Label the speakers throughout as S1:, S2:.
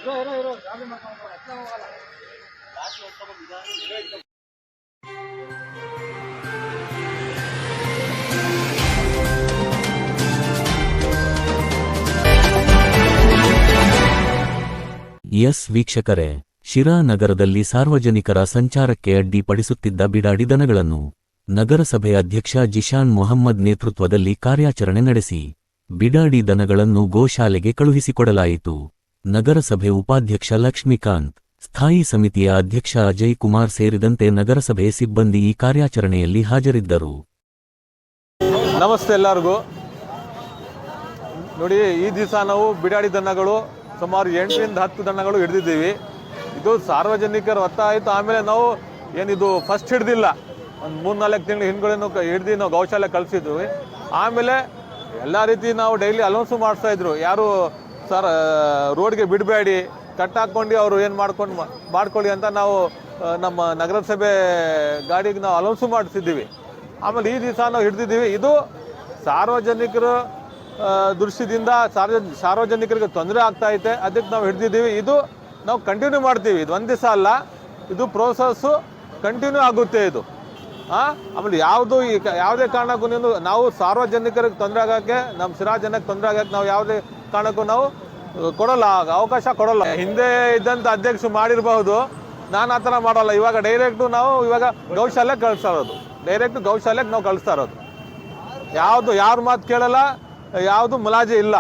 S1: S ವೀಕ್ಷಕರೇ, ಶಿರಾ ನಗರದಲ್ಲಿ ಸಾರ್ವಜನಿಕರ ಸಂಚಾರಕ್ಕೆ ಅಡ್ಡಿಪಡಿಸುತ್ತಿದ್ದ ಬಿಡಾಡಿ ದನಗಳನ್ನು ನಗರಸಭೆ ಅಧ್ಯಕ್ಷ ಜಿಶಾನ್ ಮೊಹಮ್ಮದ್ ನೇತೃತ್ವದಲ್ಲಿ ಕಾರ್ಯಾಚರಣೆ ನಡೆಸಿ ಬಿಡಾಡಿ ದನಗಳನ್ನು ಗೋಶಾಲೆಗೆ ಕಳುಹಿಸಿಕೊಡಲಾಯಿತು. ನಗರಸಭೆ ಉಪಾಧ್ಯಕ್ಷ ಲಕ್ಷ್ಮೀಕಾಂತ್, ಸ್ಥಾಯಿ ಸಮಿತಿಯ ಅಧ್ಯಕ್ಷ ಅಜಯ್ ಕುಮಾರ್ ಸೇರಿದಂತೆ ನಗರಸಭೆ ಸಿಬ್ಬಂದಿ ಈ ಕಾರ್ಯಾಚರಣೆಯಲ್ಲಿ ಹಾಜರಿದ್ದರು.
S2: ನಮಸ್ತೆ ಎಲ್ಲರಿಗೂ. ನೋಡಿ, ಈ ದಿವಸ ನಾವು ಬಿಡಾಡಿ ದನಗಳು ಸುಮಾರು 8ರಿಂದ 10 ದನಗಳು ಹಿಡಿದಿದ್ದೀವಿ. ಇದು ಸಾರ್ವಜನಿಕರ ಒತ್ತಾಯಿತು. ಆಮೇಲೆ ನಾವು ಏನಿದು ಫಸ್ಟ್ ಹಿಡ್ದಿಲ್ಲ, ಒಂದು 3-4 ತಿಂಗಳು ಹಿಂದ್ಗಳೇನು ಹಿಡ್ದು ನಾವು ಗೌಶಾಲೆ ಕಳಿಸಿದ್ವಿ. ಆಮೇಲೆ ಎಲ್ಲ ರೀತಿ ನಾವು ಡೈಲಿ ಅಲೌನ್ಸು ಮಾಡಿಸ್ತಾ ಇದ್ರು, ಯಾರು ಸರ್ ರೋಡ್ಗೆ ಬಿಡಬೇಡಿ, ಕಟ್ಟಾಕೊಂಡು ಅವರು ಏನು ಮಾಡ್ಕೊಳ್ಳಿ ಅಂತ ನಾವು ನಮ್ಮ ನಗರಸಭೆ ಗಾಡಿಗೆ ನಾವು ಅಲೌನ್ಸು ಮಾಡಿಸಿದ್ದೀವಿ. ಆಮೇಲೆ ಈ ದಿವಸ ನಾವು ಹಿಡ್ದಿದ್ದೀವಿ. ಇದು ಸಾರ್ವಜನಿಕರ ದೃಷ್ಟಿಯಿಂದ ಸಾರ್ವಜನಿಕರಿಗೆ ತೊಂದರೆ ಆಗ್ತಾ ಐತೆ, ಅದಕ್ಕೆ ನಾವು ಹಿಡ್ದಿದ್ದೀವಿ. ಇದು ನಾವು ಕಂಟಿನ್ಯೂ ಮಾಡ್ತೀವಿ. ಇದು ಒಂದು ದಿವಸ ಅಲ್ಲ, ಇದು ಪ್ರೋಸೆಸ್ಸು ಕಂಟಿನ್ಯೂ ಆಗುತ್ತೆ ಇದು. ಆಮೇಲೆ ಯಾವುದೇ ಕಾರಣಕ್ಕೂ ನಾವು ಸಾರ್ವಜನಿಕರಿಗೆ ತೊಂದರೆ ಆಗೋಕ್ಕೆ, ನಮ್ಮ ಶಿರಾ ಜನಕ್ಕೆ ತೊಂದರೆ ಆಗೋಕ್ಕೆ ನಾವು ಯಾವುದೇ ಕಾರಣಕ್ಕೂ ನಾವು ಕೊಡೋಲ್ಲ, ಅವಕಾಶ ಕೊಡೋಲ್ಲ. ಹಿಂದೆ ಇದ್ದಂಥ ಅಧ್ಯಕ್ಷರು ಮಾಡಿರಬಹುದು, ನಾನು ಆ ಥರ ಮಾಡೋಲ್ಲ. ಇವಾಗ ಡೈರೆಕ್ಟು ನಾವು ಇವಾಗ ಗೌಶಾಲೆಗೆ ಕಳಿಸ್ತಾ ಇರೋದು, ಡೈರೆಕ್ಟು ಗೌಶಾಲೆಗೆ ನಾವು ಕಳಿಸ್ತಾ ಇರೋದು. ಯಾರ ಮಾತು ಕೇಳಲ್ಲ, ಯಾವುದು ಮುಲಾಜಿ ಇಲ್ಲ.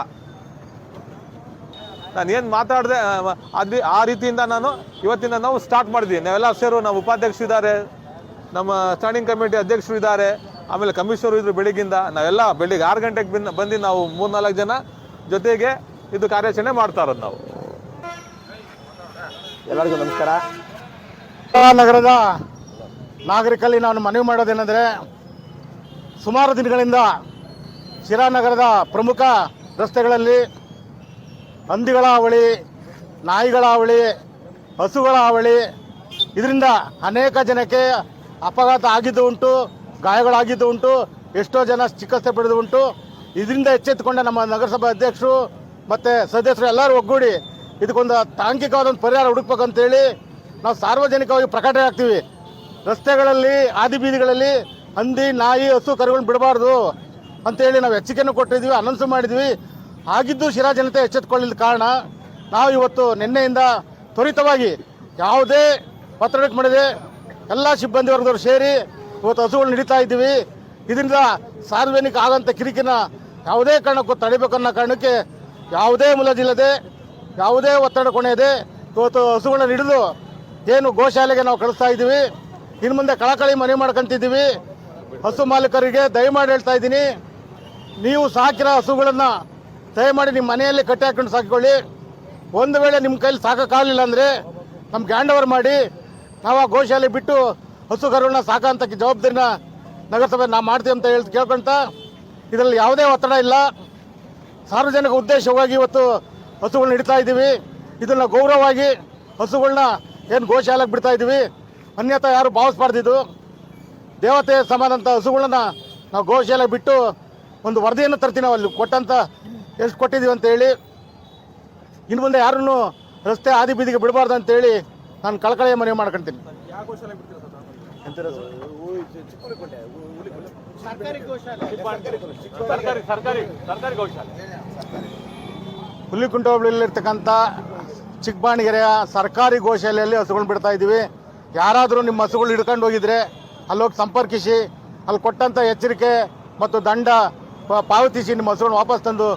S2: ನಾನು ಏನು ಮಾತಾಡಿದೆ ಆ ರೀತಿಯಿಂದ ಇವತ್ತಿಂದ ನಾವು ಸ್ಟಾರ್ಟ್ ಮಾಡಿದ್ವಿ. ನಾವೆಲ್ಲ ಸೇರು, ನಮ್ಮ ಉಪಾಧ್ಯಕ್ಷರಿದ್ದಾರೆ, ನಮ್ಮ ಸ್ಟ್ಯಾಂಡಿಂಗ್ ಕಮಿಟಿ ಅಧ್ಯಕ್ಷರು ಇದ್ದಾರೆ, ಆಮೇಲೆ ಕಮಿಷನರು ಇದ್ರು. ಬೆಳಿಗ್ಗಿಂದ ನಾವೆಲ್ಲ ಬೆಳಿಗ್ಗೆ 6 ಗಂಟೆಗೆ ಬಂದು ನಾವು 3-4 ಜನ ಜೊತೆಗೆ ಇದು ಕಾರ್ಯಾಚರಣೆ ಮಾಡ್ತಾ ಇರೋದು ನಾವು.
S3: ಎಲ್ಲರಿಗೂ ನಮಸ್ಕಾರ. ನಗರದ ನಾಗರಿಕರಲ್ಲಿ ನಾನು ಮನವಿ ಮಾಡೋದೇನೆಂದರೆ, ಸುಮಾರು ದಿನಗಳಿಂದ ಶಿರಾ ನಗರದ ಪ್ರಮುಖ ರಸ್ತೆಗಳಲ್ಲಿ ಹಂದಿಗಳ ಹಾವಳಿ, ನಾಯಿಗಳ ಹಾವಳಿ, ಹಸುಗಳ ಹಾವಳಿ, ಇದರಿಂದ ಅನೇಕ ಜನಕ್ಕೆ ಅಪಘಾತ ಆಗಿದ್ದು ಉಂಟು, ಗಾಯಗಳಾಗಿದ್ದು ಉಂಟು, ಎಷ್ಟೋ ಜನ ಚಿಕಿತ್ಸೆ ಪಡೆದು ಉಂಟು. ಇದರಿಂದ ಎಚ್ಚೆತ್ತುಕೊಂಡ ನಮ್ಮ ನಗರಸಭಾ ಅಧ್ಯಕ್ಷರು ಮತ್ತು ಸದಸ್ಯರು ಎಲ್ಲರೂ ಒಗ್ಗೂಡಿ ಇದಕ್ಕೊಂದು ತಾಂತ್ರಿಕವಾದ ಪರಿಹಾರ ಹುಡುಕ್ಬೇಕಂತೇಳಿ ನಾವು ಸಾರ್ವಜನಿಕವಾಗಿ ಪ್ರಕಟಣೆ ಆಗ್ತೀವಿ. ರಸ್ತೆಗಳಲ್ಲಿ, ಆದಿ ಬೀದಿಗಳಲ್ಲಿ ಹಂದಿ, ನಾಯಿ, ಹಸು, ಕರುಗಳನ್ನ ಬಿಡಬಾರ್ದು ಅಂತೇಳಿ ನಾವು ಎಚ್ಚರಿಕೆಯನ್ನು ಕೊಟ್ಟಿದ್ವಿ, ಅನೌನ್ಸ್ ಮಾಡಿದ್ವಿ. ಆಗಿದ್ದು ಶಿರಾ ಜನತೆ ಎಚ್ಚೆತ್ತುಕೊಳ್ಳಿದ ಕಾರಣ ನಾವು ಇವತ್ತು ನಿನ್ನೆಯಿಂದ ತ್ವರಿತವಾಗಿ ಯಾವುದೇ ಒತ್ತಡಕ್ಕೆ ಮಾಡದೆ ಎಲ್ಲ ಸಿಬ್ಬಂದಿ ವರ್ಗದವರು ಸೇರಿ ಇವತ್ತು ಹಸುಗಳನ್ನ ಹಿಡಿತಾ ಇದ್ದೀವಿ. ಇದರಿಂದ ಸಾರ್ವಜನಿಕ ಆದಂಥ ಕಿರಿಕಿನ ಯಾವುದೇ ಕಾರಣಕ್ಕೂ ತಡಿಬೇಕನ್ನೋ ಕಾರಣಕ್ಕೆ ಯಾವುದೇ ಮುಲಾಜಿಲ್ಲದೆ, ಯಾವುದೇ ಒತ್ತಡ ಕೊನೆಯದೆ ಇವತ್ತು ಹಸುಗಳನ್ನ ಹಿಡಿದು ಏನು ಗೋಶಾಲೆಗೆ ನಾವು ಕಳಿಸ್ತಾ ಇದ್ದೀವಿ. ಇನ್ನು ಮುಂದೆ ಕಳಕಳಿ ಮನವಿ ಮಾಡ್ಕೊಂತಿದ್ದೀವಿ. ಹಸು ಮಾಲೀಕರಿಗೆ ದಯಮಾಡಿ ಹೇಳ್ತಾ ಇದ್ದೀನಿ, ನೀವು ಸಾಕಿರೋ ಹಸುಗಳನ್ನು ದಯಮಾಡಿ ನಿಮ್ಮ ಮನೆಯಲ್ಲಿ ಕಟ್ಟಿ ಹಾಕೊಂಡು ಸಾಕಿಕೊಳ್ಳಿ. ಒಂದು ವೇಳೆ ನಿಮ್ಮ ಕೈಲಿ ಸಾಕೋಕ್ಕಾಗಲಿಲ್ಲ ಅಂದರೆ ನಮ್ಗೆ ಹ್ಯಾಂಡ್ ಓವರ್ ಮಾಡಿ, ನಾವು ಆ ಗೋಶಾಲೆ ಬಿಟ್ಟು ಹಸು ಕರುಗಳನ್ನ ಸಾಕೋಂಥ ಜವಾಬ್ದಾರಿನ ನಗರಸಭೆ ನಾವು ಮಾಡ್ತೀವಿ ಅಂತ ಕೇಳ್ಕೊಂತ, ಇದರಲ್ಲಿ ಯಾವುದೇ ಒತ್ತಡ ಇಲ್ಲ. ಸಾರ್ವಜನಿಕ ಉದ್ದೇಶವಾಗಿ ಇವತ್ತು ಹಸುಗಳನ್ನ ಹಿಡಿತಾ ಇದ್ದೀವಿ. ಇದನ್ನು ಗೌರವವಾಗಿ ಹಸುಗಳನ್ನ ಏನು ಗೋಶಾಲೆಗೆ ಬಿಡ್ತಾ ಇದ್ದೀವಿ, ಅನ್ಯತಾ ಯಾರು ಭಾವಿಸ್ಬಾರ್ದಿದ್ದು. ದೇವತೆ ಸಮಾನಂತ ಹಸುಗಳನ್ನ ನಾವು ಗೋಶಾಲೆಗೆ ಬಿಟ್ಟು ಒಂದು ವರದಿಯನ್ನು ತರ್ತೀವಿ. ನಾವು ಅಲ್ಲಿ ಕೊಟ್ಟಂತ ಎಷ್ಟು ಕೊಟ್ಟಿದ್ದೀವಿ ಅಂತ ಹೇಳಿ, ಇನ್ನು ಮುಂದೆ ಯಾರನ್ನು ರಸ್ತೆ ಆದಿ ಬೀದಿಗೆ ಬಿಡಬಾರ್ದು ಅಂತೇಳಿ ನಾನು ಕಳಕಳಿಯ ಮನವಿ ಮಾಡ್ಕೊಳ್ತೀನಿ. ಹುಲಿಕುಂಟ ಹೋಬಳಿಯಲ್ಲಿರ್ತಕ್ಕಂಥ ಚಿಕ್ಕಬಾಣಗೆರೆಯ ಸರ್ಕಾರಿ ಗೋಶಾಲೆಯಲ್ಲಿ ಹಸುಗಳನ್ನ ಬಿಡ್ತಾ ಇದ್ದೀವಿ. ಯಾರಾದರೂ ನಿಮ್ಮ ಹಸುಗಳು ಹಿಡ್ಕೊಂಡು ಹೋಗಿದ್ರೆ ಅಲ್ಲೋಗಿ ಸಂಪರ್ಕಿಸಿ, ಅಲ್ಲಿ ಕೊಟ್ಟಂಥ ಎಚ್ಚರಿಕೆ ಮತ್ತು ದಂಡ ಪಾವತಿಸಿ ನಿಮ್ಮ ಹಸುಗಳನ್ನ ವಾಪಸ್ ತಂದು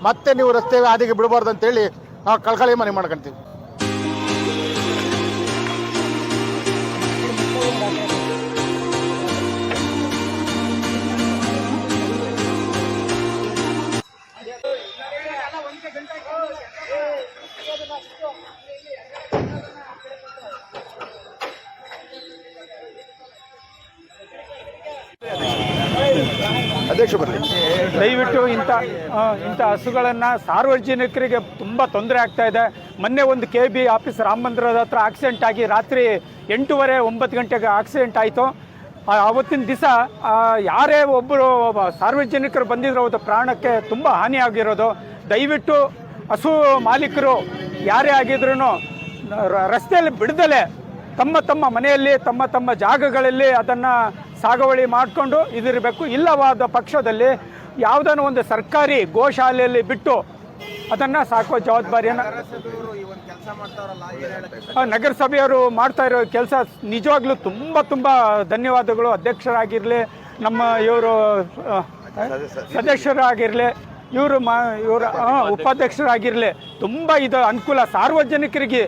S3: ಮತ್ತೆ ನೀವು ರಸ್ತೆ ಹಾದಿಗೆ ಬಿಡಬಾರ್ದು ಅಂತೇಳಿ ನಾವು ಕಳಕಳಿ ಮನೆ ಮಾಡ್ಕೊಂತೀವಿ.
S4: ಅಧ್ಯಕ್ಷ ಬರಲಿ.
S5: ದಯವಿಟ್ಟು ಇಂಥ ಹಸುಗಳನ್ನು ಸಾರ್ವಜನಿಕರಿಗೆ ತುಂಬ ತೊಂದರೆ ಆಗ್ತಾ ಇದೆ. ಮೊನ್ನೆ ಒಂದು KB ಆಫೀಸ್ ರಾಮ ಮಂದಿರದ ಹತ್ರ ಆಕ್ಸಿಡೆಂಟ್ ಆಗಿ ರಾತ್ರಿ 8:30-9 ಗಂಟೆಗೆ ಆಕ್ಸಿಡೆಂಟ್ ಆಯಿತು. ಆವತ್ತಿನ ದಿವಸ ಯಾರೇ ಒಬ್ಬರು ಸಾರ್ವಜನಿಕರು ಬಂದಿದ್ರು, ಅವತ್ತು ಪ್ರಾಣಕ್ಕೆ ತುಂಬ ಹಾನಿಯಾಗಿರೋದು. ದಯವಿಟ್ಟು ಹಸು ಮಾಲೀಕರು ಯಾರೇ ಆಗಿದ್ರೂ ರಸ್ತೆಯಲ್ಲಿ ಬಿಡದಲೆ ತಮ್ಮ ತಮ್ಮ ಮನೆಯಲ್ಲಿ ತಮ್ಮ ತಮ್ಮ ಜಾಗಗಳಲ್ಲಿ ಅದನ್ನು ಸಾಗುವಳಿ ಮಾಡಿಕೊಂಡು ಇದಿರಬೇಕು. ಇಲ್ಲವಾದ ಪಕ್ಷದಲ್ಲಿ ಯಾವುದನ್ನು ಒಂದು ಸರ್ಕಾರಿ ಗೋಶಾಲೆಯಲ್ಲಿ ಬಿಟ್ಟು ಅದನ್ನು ಸಾಕುವ ಜವಾಬ್ದಾರಿಯನ್ನು ನಗರಸಭೆಯವರು ಮಾಡ್ತಾ ಇರೋ ಕೆಲಸ ನಿಜವಾಗ್ಲೂ ತುಂಬ ಧನ್ಯವಾದಗಳು. ಅಧ್ಯಕ್ಷರಾಗಿರಲಿ, ನಮ್ಮ ಇವರು ಸದಸ್ಯರಾಗಿರಲಿ, ಇವರು ಉಪಾಧ್ಯಕ್ಷರಾಗಿರಲಿ, ತುಂಬ ಇದು ಅನುಕೂಲ ಸಾರ್ವಜನಿಕರಿಗೆ.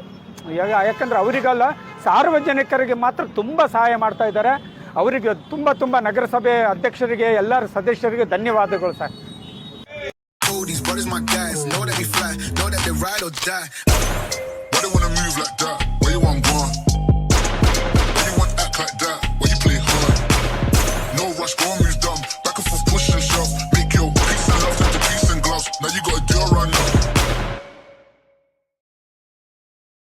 S5: ಯಾಕಂದರೆ ಅವರಿಗಲ್ಲ, ಸಾರ್ವಜನಿಕರಿಗೆ ಮಾತ್ರ ತುಂಬ ಸಹಾಯ ಮಾಡ್ತಾ ಇದ್ದಾರೆ. ಅವರಿಗೆ ತುಂಬ ನಗರಸಭೆ ಅಧ್ಯಕ್ಷರಿಗೆ ಎಲ್ಲರ ಸದಸ್ಯರಿಗೆ ಧನ್ಯವಾದಗಳು sir.
S6: These brothers my guys, know that we fly, know that they ride or die. Why they wanna move like that? Where you want gone? Why you want act like that? Why you play hard? No rush, go and move dumb. Back and forth, push and shove. Make your peace and love into peace and gloves. Now you gotta do a run up.